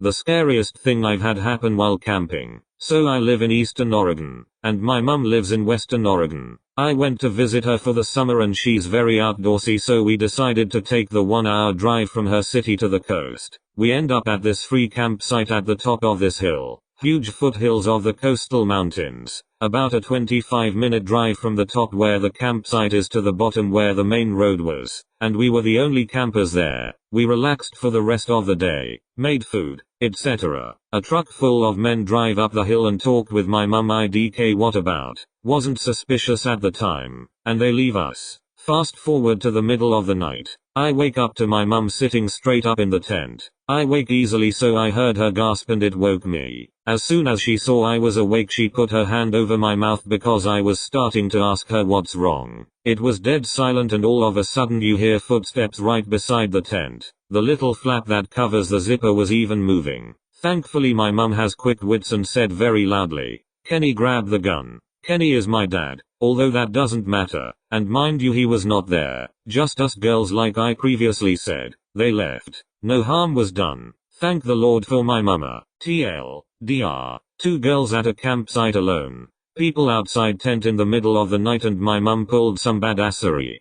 The scariest thing I've had happen while camping. So I live in Eastern Oregon, and my mum lives in Western Oregon. I went to visit her for the summer and she's very outdoorsy, so we decided to take the 1-hour drive from her city to the coast. We end up at this free campsite at the top of this hill. Huge foothills of the coastal mountains. About a 25-minute drive from the top where the campsite is to the bottom where the main road was. And we were the only campers there. We relaxed for the rest of the day, made food, etc. A truck full of men drive up the hill and talk with my mum. IDK what about? Wasn't suspicious at the time. And they leave us. Fast forward to the middle of the night. I wake up to my mum sitting straight up in the tent. I wake easily, so I heard her gasp and it woke me. As soon as she saw I was awake, she put her hand over my mouth because I was starting to ask her what's wrong. It was dead silent and all of a sudden you hear footsteps right beside the tent. The little flap that covers the zipper was even moving. Thankfully my mum has quick wits and said very loudly, "Kenny, grab the gun." Kenny is my dad, although that doesn't matter, and mind you he was not there, just us girls like I previously said. They left. No harm was done. Thank the Lord for my mama. TLDR. 2 girls at a campsite alone. People outside tent in the middle of the night and my mum pulled some badassery.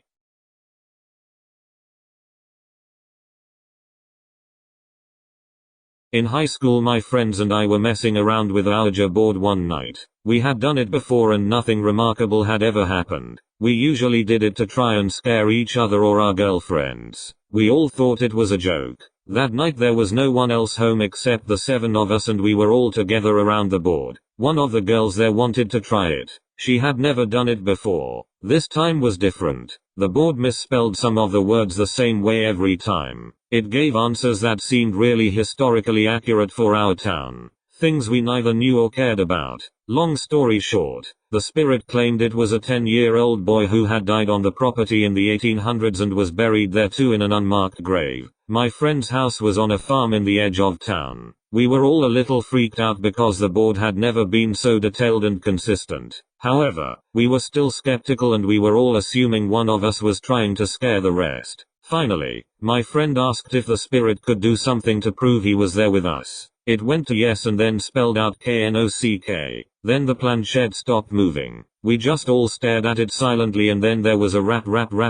In high school my friends and I were messing around with our Ouija board one night. We had done it before and nothing remarkable had ever happened. We usually did it to try and scare each other or our girlfriends. We all thought it was a joke. That night there was no one else home except the 7 of us and we were all together around the board. One of the girls there wanted to try it. She had never done it before. This time was different. The board misspelled some of the words the same way every time. It gave answers that seemed really historically accurate for our town. Things we neither knew or cared about. Long story short, the spirit claimed it was a 10-year-old boy who had died on the property in the 1800s and was buried there too in an unmarked grave. My friend's house was on a farm in the edge of town. We were all a little freaked out because the board had never been so detailed and consistent. However, we were still skeptical and we were all assuming one of us was trying to scare the rest. Finally, my friend asked if the spirit could do something to prove he was there with us. It went to yes and then spelled out KNOCK. Then the planchette stopped moving. We just all stared at it silently and then there was a rap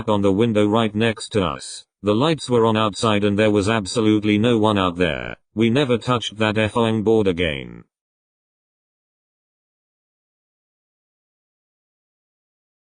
on the window right next to us. The lights were on outside and there was absolutely no one out there. We never touched that effing board again.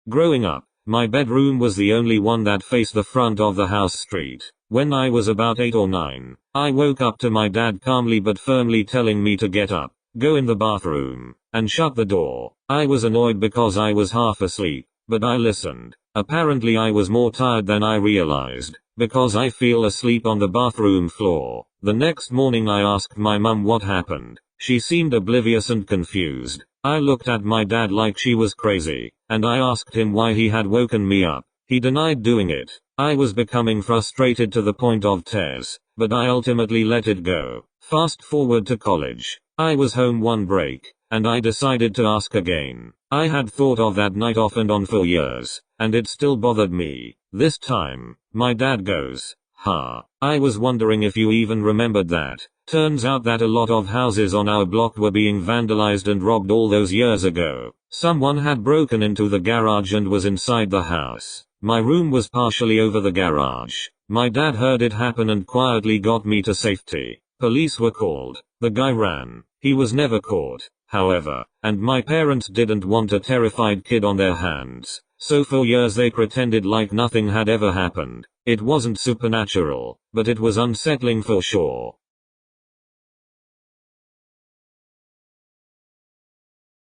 Growing up, my bedroom was the only one that faced the front of the house street. When I was about 8 or 9, I woke up to my dad calmly but firmly telling me to get up, go in the bathroom, and shut the door. I was annoyed because I was half asleep, but I listened. Apparently I was more tired than I realized, because I fell asleep on the bathroom floor. The next morning I asked my mum what happened. She seemed oblivious and confused. I looked at my dad like she was crazy, and I asked him why he had woken me up. He denied doing it. I was becoming frustrated to the point of tears, but I ultimately let it go. Fast forward to college. I was home one break, and I decided to ask again. I had thought of that night off and on for years, and it still bothered me. This time, my dad goes, I was wondering if you even remembered that. Turns out that a lot of houses on our block were being vandalized and robbed all those years ago. Someone had broken into the garage and was inside the house. My room was partially over the garage. My dad heard it happen and quietly got me to safety. Police were called. The guy ran. He was never caught, however, and my parents didn't want a terrified kid on their hands. So for years they pretended like nothing had ever happened. It wasn't supernatural, but it was unsettling for sure.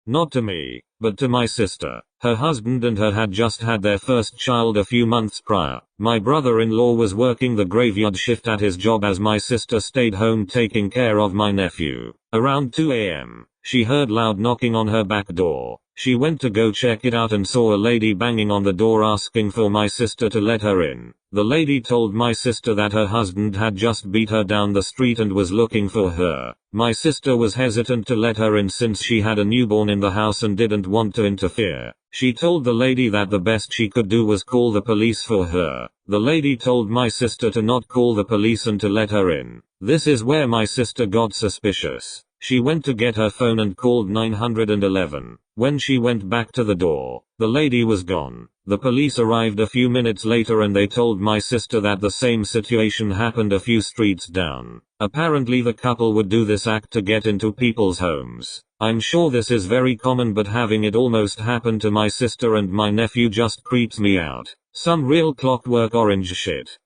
Not to me, but to my sister. Her husband and her had just had their first child a few months prior. My brother-in-law was working the graveyard shift at his job as my sister stayed home taking care of my nephew. Around 2 a.m., she heard loud knocking on her back door. She went to go check it out and saw a lady banging on the door asking for my sister to let her in. The lady told my sister that her husband had just beat her down the street and was looking for her. My sister was hesitant to let her in since she had a newborn in the house and didn't want to interfere. She told the lady that the best she could do was call the police for her. The lady told my sister to not call the police and to let her in. This is where my sister got suspicious. She went to get her phone and called 911. When she went back to the door, the lady was gone. The police arrived a few minutes later and they told my sister that the same situation happened a few streets down. Apparently the couple would do this act to get into people's homes. I'm sure this is very common, but having it almost happen to my sister and my nephew just creeps me out. Some real Clockwork Orange shit.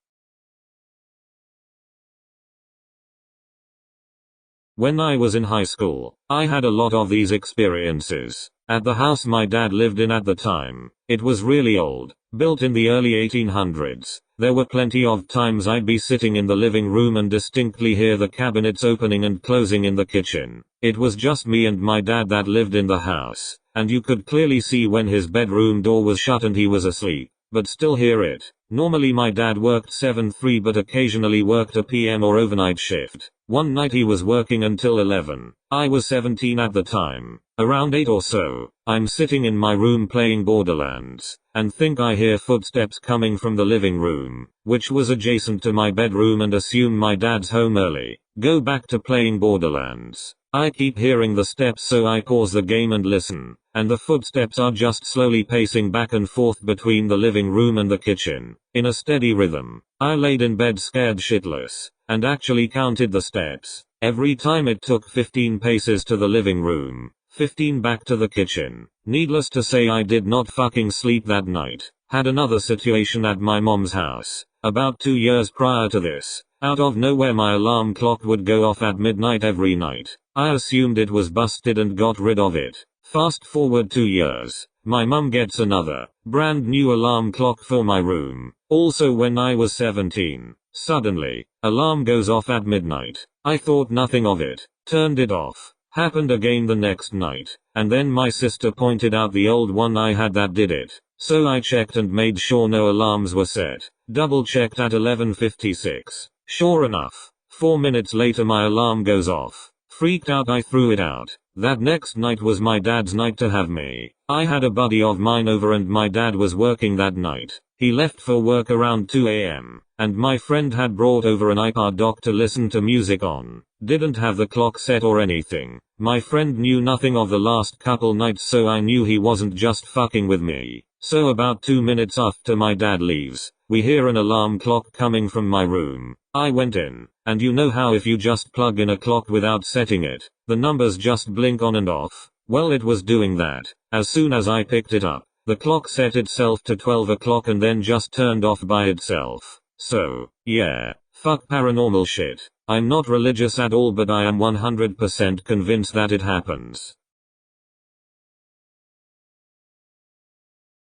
When I was in high school, I had a lot of these experiences. At the house my dad lived in at the time, it was really old, built in the early 1800s. There were plenty of times I'd be sitting in the living room and distinctly hear the cabinets opening and closing in the kitchen. It was just me and my dad that lived in the house, and you could clearly see when his bedroom door was shut and he was asleep, but still hear it. Normally my dad worked 7-3 but occasionally worked a PM or overnight shift. One night he was working until 11. I was 17 at the time. Around 8 or so, I'm sitting in my room playing Borderlands, and think I hear footsteps coming from the living room, which was adjacent to my bedroom, and assume my dad's home early. Go back to playing Borderlands. I keep hearing the steps, so I pause the game and listen, and the footsteps are just slowly pacing back and forth between the living room and the kitchen, in a steady rhythm. I laid in bed scared shitless, and actually counted the steps. Every time it took 15 paces to the living room, 15 back to the kitchen. Needless to say, I did not fucking sleep that night. Had another situation at my mom's house. About 2 years prior to this, out of nowhere my alarm clock would go off at midnight every night. I assumed it was busted and got rid of it. Fast forward 2 years, my mum gets another, brand new alarm clock for my room. Also when I was 17. Suddenly, alarm goes off at midnight. I thought nothing of it, turned it off. Happened again the next night, and then my sister pointed out the old one I had that did it. So I checked and made sure no alarms were set. Double checked at 11:56. Sure enough, 4 minutes later my alarm goes off. Freaked out, I threw it out. That next night was my dad's night to have me. I had a buddy of mine over and my dad was working that night. He left for work around 2 a.m. and my friend had brought over an iPod dock to listen to music on. Didn't have the clock set or anything. My friend knew nothing of the last couple nights, so I knew he wasn't just fucking with me. So about 2 minutes after my dad leaves, we hear an alarm clock coming from my room. I went in, and you know how if you just plug in a clock without setting it, the numbers just blink on and off? Well, it was doing that. As soon as I picked it up, the clock set itself to 12 o'clock and then just turned off by itself. So, yeah, fuck paranormal shit. I'm not religious at all, but I am 100% convinced that it happens.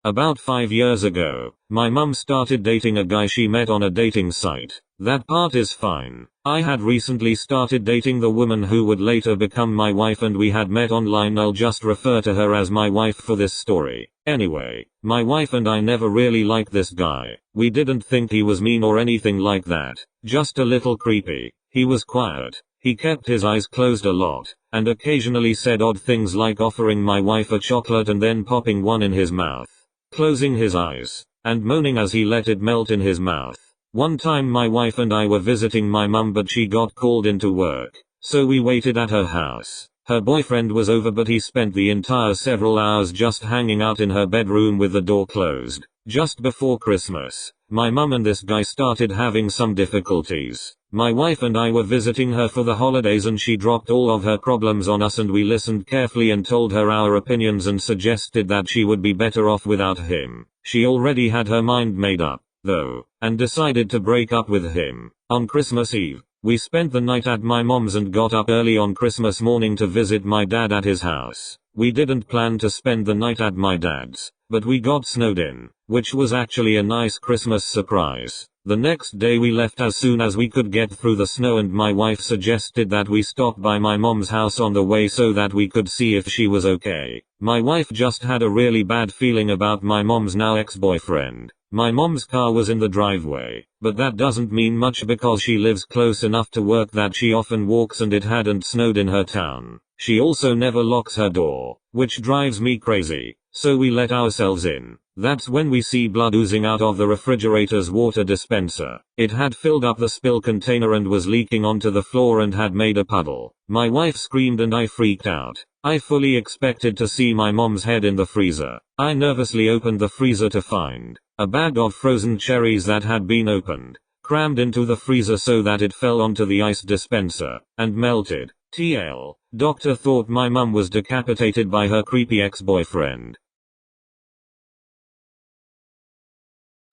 About 5 years ago, my mum started dating a guy she met on a dating site. That part is fine. I had recently started dating the woman who would later become my wife, and we had met online. I'll just refer to her as my wife for this story. Anyway, my wife and I never really liked this guy. We didn't think he was mean or anything like that. Just a little creepy. He was quiet. He kept his eyes closed a lot, and occasionally said odd things like offering my wife a chocolate and then popping one in his mouth, closing his eyes, and moaning as he let it melt in his mouth. One time my wife and I were visiting my mum, but she got called into work, so we waited at her house. Her boyfriend was over, but he spent the entire several hours just hanging out in her bedroom with the door closed. Just before Christmas, my mum and this guy started having some difficulties. My wife and I were visiting her for the holidays and she dropped all of her problems on us, and we listened carefully and told her our opinions and suggested that she would be better off without him. She already had her mind made up, though, and decided to break up with him. On Christmas Eve, we spent the night at my mom's and got up early on Christmas morning to visit my dad at his house. We didn't plan to spend the night at my dad's, but we got snowed in, which was actually a nice Christmas surprise. The next day we left as soon as we could get through the snow, and my wife suggested that we stop by my mom's house on the way so that we could see if she was okay. My wife just had a really bad feeling about my mom's now ex-boyfriend. My mom's car was in the driveway, but that doesn't mean much because she lives close enough to work that she often walks and it hadn't snowed in her town. She also never locks her door, which drives me crazy, so we let ourselves in. That's when we see blood oozing out of the refrigerator's water dispenser. It had filled up the spill container and was leaking onto the floor and had made a puddle. My wife screamed and I freaked out. I fully expected to see my mom's head in the freezer. I nervously opened the freezer to find a bag of frozen cherries that had been opened, crammed into the freezer so that it fell onto the ice dispenser, and melted. TL. Doctor thought my mum was decapitated by her creepy ex-boyfriend.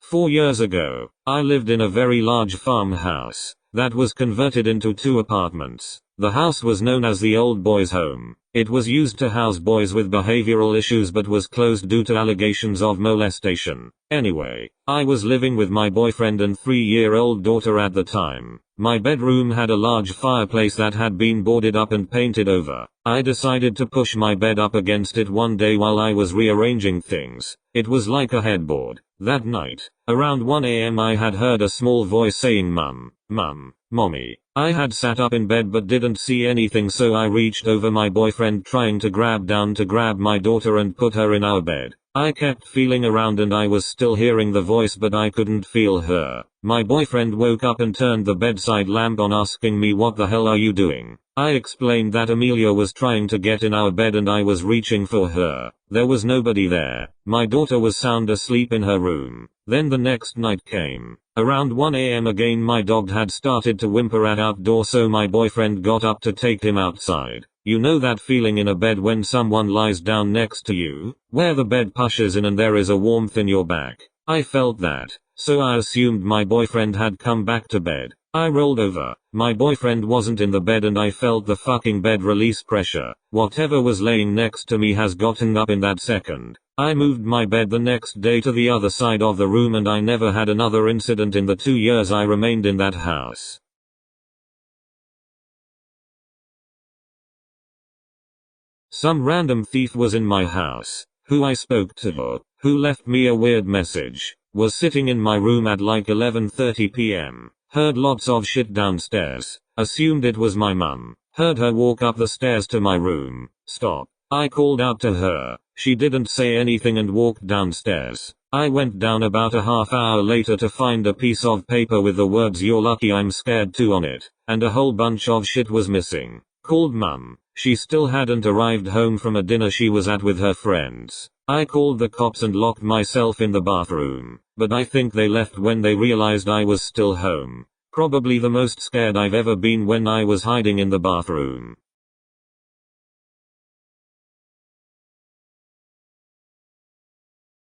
4 years ago, I lived in a very large farmhouse that was converted into 2 apartments. The house was known as the old boys' home. It was used to house boys with behavioral issues but was closed due to allegations of molestation. Anyway, I was living with my boyfriend and 3-year-old daughter at the time. My bedroom had a large fireplace that had been boarded up and painted over. I decided to push my bed up against it one day while I was rearranging things. It was like a headboard. That night, around 1 a.m. I had heard a small voice saying "Mum, Mum, Mommy." I had sat up in bed but didn't see anything, so I reached over my boyfriend trying to grab my daughter and put her in our bed. I kept feeling around and I was still hearing the voice but I couldn't feel her. My boyfriend woke up and turned the bedside lamp on, asking me, "What the hell are you doing?" I explained that Amelia was trying to get in our bed and I was reaching for her. There was nobody there. My daughter was sound asleep in her room. Then the next night came. Around 1 a.m. again my dog had started to whimper at outdoor, so my boyfriend got up to take him outside. You know that feeling in a bed when someone lies down next to you, where the bed pushes in and there is a warmth in your back? I felt that, so I assumed my boyfriend had come back to bed. I rolled over. My boyfriend wasn't in the bed and I felt the fucking bed release pressure. Whatever was laying next to me has gotten up in that second. I moved my bed the next day to the other side of the room and I never had another incident in the 2 years I remained in that house. Some random thief was in my house, who I spoke to, who left me a weird message, was sitting in my room at like 11:30 p.m. Heard lots of shit downstairs. Assumed it was my mum. Heard her walk up the stairs to my room. Stop. I called out to her. She didn't say anything and walked downstairs. I went down about a half hour later to find a piece of paper with the words "You're lucky I'm scared too" on it, and a whole bunch of shit was missing. Called mum. She still hadn't arrived home from a dinner she was at with her friends. I called the cops and locked myself in the bathroom, but I think they left when they realized I was still home. Probably the most scared I've ever been when I was hiding in the bathroom.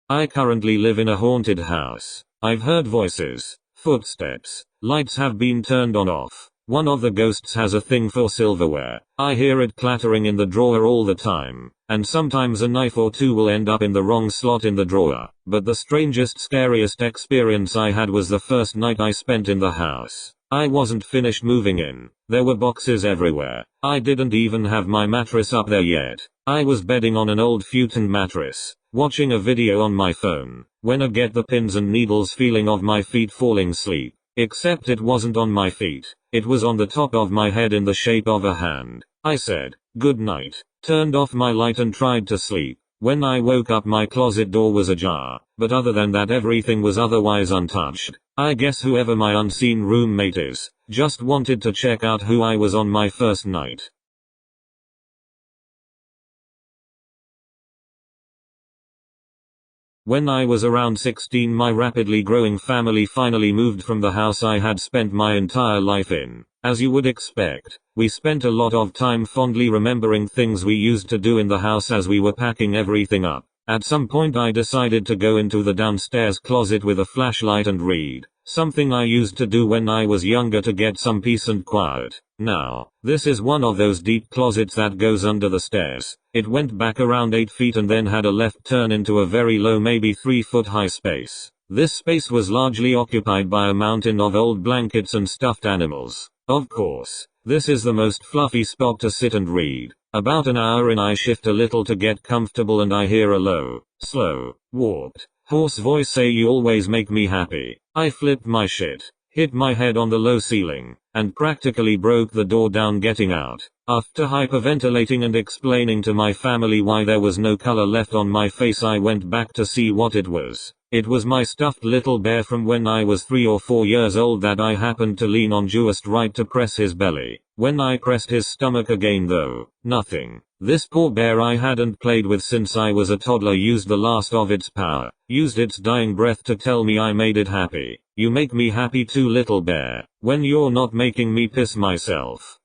I currently live in a haunted house. I've heard voices, footsteps, lights have been turned on off. One of the ghosts has a thing for silverware. I hear it clattering in the drawer all the time, and sometimes a knife or two will end up in the wrong slot in the drawer. But the strangest, scariest experience I had was the first night I spent in the house. I wasn't finished moving in. There were boxes everywhere. I didn't even have my mattress up there yet. I was bedding on an old futon mattress, watching a video on my phone, when I get the pins and needles feeling of my feet falling asleep. Except it wasn't on my feet. It was on the top of my head in the shape of a hand. I said, "Good night," turned off my light and tried to sleep. When I woke up my closet door was ajar, but other than that everything was otherwise untouched. I guess whoever my unseen roommate is, just wanted to check out who I was on my first night. When I was around 16, my rapidly growing family finally moved from the house I had spent my entire life in. As you would expect, we spent a lot of time fondly remembering things we used to do in the house as we were packing everything up. At some point I decided to go into the downstairs closet with a flashlight and read, something I used to do when I was younger to get some peace and quiet. Now, this is one of those deep closets that goes under the stairs. It went back around 8 feet and then had a left turn into a very low, maybe 3-foot high space. This space was largely occupied by a mountain of old blankets and stuffed animals. Of course, this is the most fluffy spot to sit and read. About an hour in I shift a little to get comfortable and I hear a low, slow, warped, Hoarse voice say you always make me happy. I flipped my shit, hit my head on the low ceiling, and practically broke the door down getting out. After hyperventilating and explaining to my family why there was no color left on my face, I went back to see what it was. It was my stuffed little bear from when I was 3 or 4 years old that I happened to lean on just right to press his belly. When I pressed his stomach again though, nothing. This poor bear I hadn't played with since I was a toddler used the last of its power, used its dying breath to tell me I made it happy. You make me happy too, little bear, when you're not making me piss myself.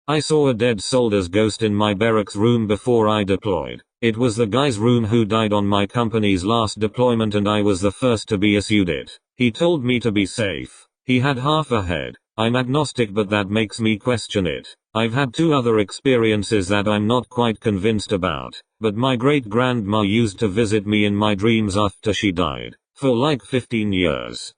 I saw a dead soldier's ghost in my barracks room before I deployed. It was the guy's room who died on my company's last deployment and I was the first to be issued it. He told me to be safe. He had half a head. I'm agnostic but that makes me question it. I've had 2 other experiences that I'm not quite convinced about, but my great-grandma used to visit me in my dreams after she died, for like 15 years.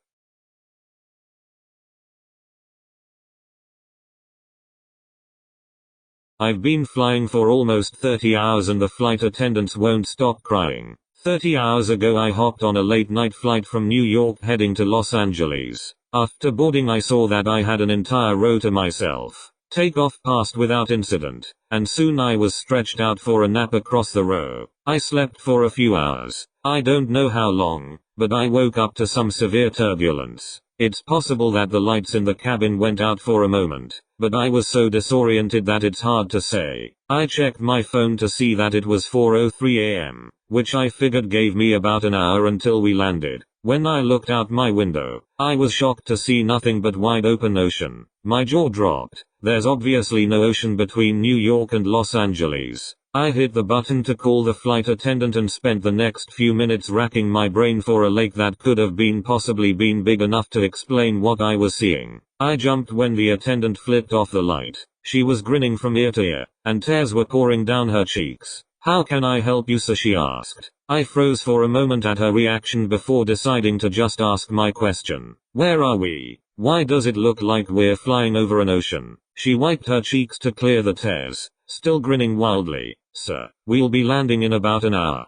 I've been flying for almost 30 hours and the flight attendants won't stop crying. 30 hours ago I hopped on a late-night flight from New York heading to Los Angeles. After boarding I saw that I had an entire row to myself. Takeoff passed without incident, and soon I was stretched out for a nap across the row. I slept for a few hours. I don't know how long, but I woke up to some severe turbulence. It's possible that the lights in the cabin went out for a moment, but I was so disoriented that it's hard to say. I checked my phone to see that it was 4:03 a.m., which I figured gave me about an hour until we landed. When I looked out my window, I was shocked to see nothing but wide open ocean. My jaw dropped. There's obviously no ocean between New York and Los Angeles. I hit the button to call the flight attendant and spent the next few minutes racking my brain for a lake that could have possibly been big enough to explain what I was seeing. I jumped when the attendant flipped off the light. She was grinning from ear to ear, and tears were pouring down her cheeks. "How can I help you, sir?" she asked. I froze for a moment at her reaction before deciding to just ask my question. "Where are we? Why does it look like we're flying over an ocean?" She wiped her cheeks to clear the tears, still grinning wildly. "Sir, we'll be landing in about an hour."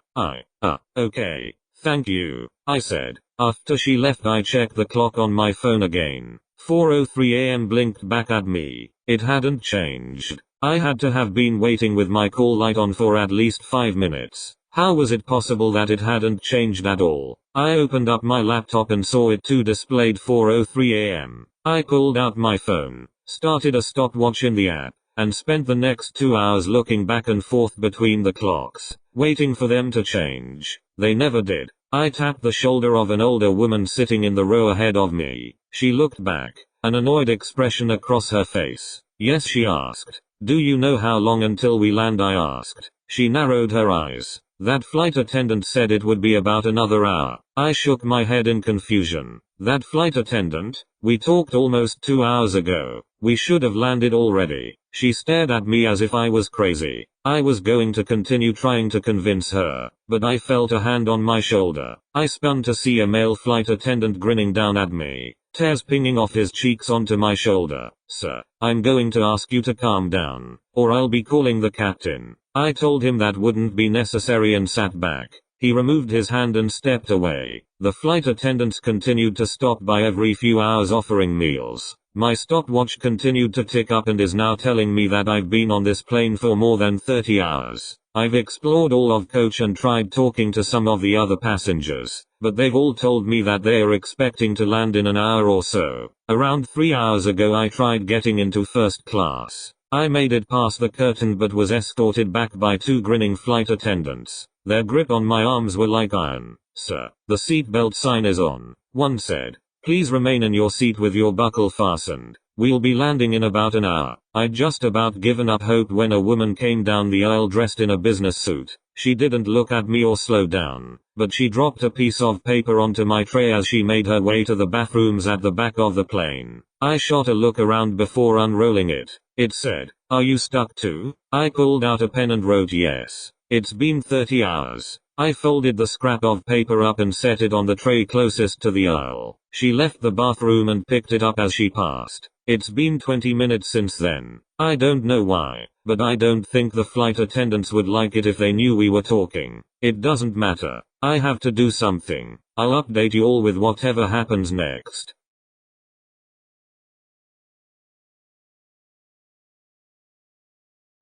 Okay. Thank you," I said. After she left I checked the clock on my phone again. 4:03 a.m. blinked back at me. It hadn't changed. I had to have been waiting with my call light on for at least 5 minutes. How was it possible that it hadn't changed at all? I opened up my laptop and saw it too displayed 4:03 a.m. I pulled out my phone, started a stopwatch in the app, and spent the next 2 hours looking back and forth between the clocks, waiting for them to change. They never did. I tapped the shoulder of an older woman sitting in the row ahead of me. She looked back, an annoyed expression across her face. "Yes," she asked. "Do you know how long until we land?" I asked. She narrowed her eyes. "That flight attendant said it would be about another hour." I shook my head in confusion. "That flight attendant? We talked almost 2 hours ago. We should have landed already." She stared at me as if I was crazy. I was going to continue trying to convince her, but I felt a hand on my shoulder. I spun to see a male flight attendant grinning down at me, tears pinging off his cheeks onto my shoulder. "Sir, I'm going to ask you to calm down, or I'll be calling the captain." I told him that wouldn't be necessary and sat back. He removed his hand and stepped away. The flight attendants continued to stop by every few hours offering meals. My stopwatch continued to tick up and is now telling me that I've been on this plane for more than 30 hours. I've explored all of coach and tried talking to some of the other passengers, but they've all told me that they are expecting to land in an hour or so. Around 3 hours ago I tried getting into first class. I made it past the curtain but was escorted back by 2 grinning flight attendants. Their grip on my arms were like iron. "Sir, the seatbelt sign is on," one said. "Please remain in your seat with your buckle fastened. We'll be landing in about an hour." I'd just about given up hope when a woman came down the aisle dressed in a business suit. She didn't look at me or slow down, but she dropped a piece of paper onto my tray as she made her way to the bathrooms at the back of the plane. I shot a look around before unrolling it. It said, "Are you stuck too?" I pulled out a pen and wrote yes. "It's been 30 hours. I folded the scrap of paper up and set it on the tray closest to the aisle. She left the bathroom and picked it up as she passed. It's been 20 minutes since then. I don't know why, but I don't think the flight attendants would like it if they knew we were talking. It doesn't matter. I have to do something. I'll update you all with whatever happens next.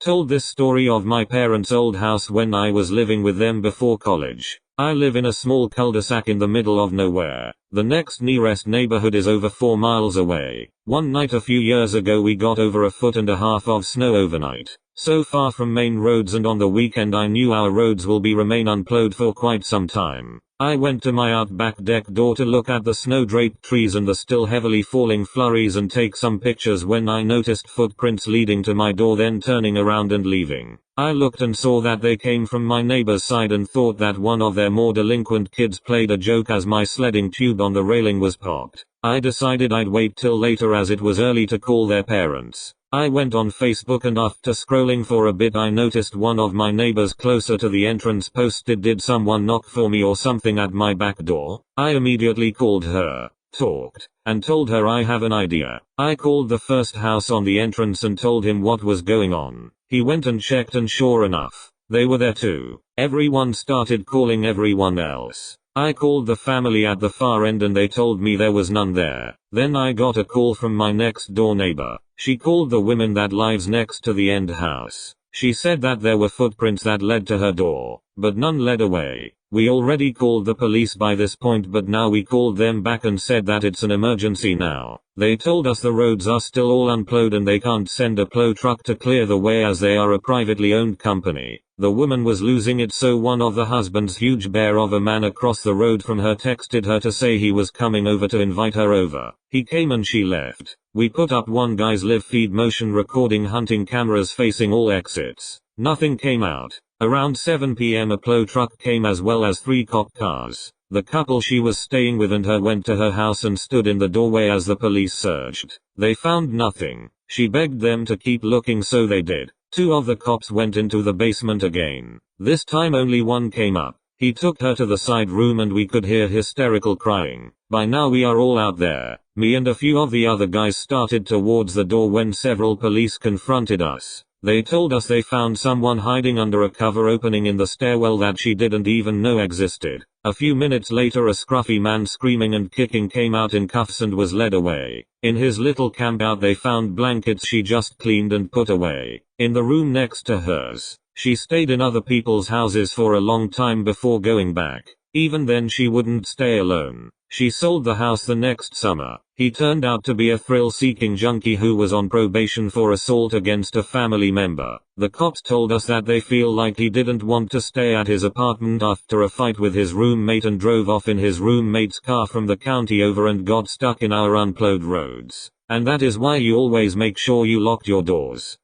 Told this story of my parents' old house when I was living with them before college. I live in a small cul-de-sac in the middle of nowhere. The next nearest neighborhood is over 4 miles away. One night a few years ago we got over 1.5 feet of snow overnight. So far from main roads, and on the weekend I knew our roads will remain unplowed for quite some time. I went to my out back deck door to look at the snow-draped trees and the still heavily falling flurries and take some pictures when I noticed footprints leading to my door, then turning around and leaving. I looked and saw that they came from my neighbor's side and thought that one of their more delinquent kids played a joke as my sledding tube on the railing was popped. I decided I'd wait till later as it was early to call their parents. I went on Facebook and after scrolling for a bit I noticed one of my neighbors closer to the entrance posted, "Did someone knock for me or something at my back door?" I immediately called her, talked, and told her I have an idea. I called the first house on the entrance and told him what was going on. He went and checked and sure enough, they were there too. Everyone started calling everyone else. I called the family at the far end and they told me there was none there. Then I got a call from my next door neighbor. She called the woman that lives next to the end house. She said that there were footprints that led to her door, but none led away. We already called the police by this point, but now we called them back and said that it's an emergency now. They told us the roads are still all unplowed and they can't send a plow truck to clear the way as they are a privately owned company. The woman was losing it, so one of the husbands, huge bear of a man across the road from her, texted her to say he was coming over to invite her over. He came and she left. We put up one guy's live feed motion recording hunting cameras facing all exits. Nothing came out. Around 7 p.m. a plow truck came as well as 3 cop cars. The couple she was staying with and her went to her house and stood in the doorway as the police searched. They found nothing. She begged them to keep looking, so they did. 2 of the cops went into the basement again. This time only one came up. He took her to the side room and we could hear hysterical crying. By now we are all out there. Me and a few of the other guys started towards the door when several police confronted us. They told us they found someone hiding under a cover opening in the stairwell that she didn't even know existed. A few minutes later a scruffy man screaming and kicking came out in cuffs and was led away. In his little campout they found blankets she just cleaned and put away. In the room next to hers. She stayed in other people's houses for a long time before going back. Even then she wouldn't stay alone. She sold the house the next summer. He turned out to be a thrill-seeking junkie who was on probation for assault against a family member. The cops told us that they feel like he didn't want to stay at his apartment after a fight with his roommate and drove off in his roommate's car from the county over and got stuck in our unplowed roads. And that is why you always make sure you lock your doors.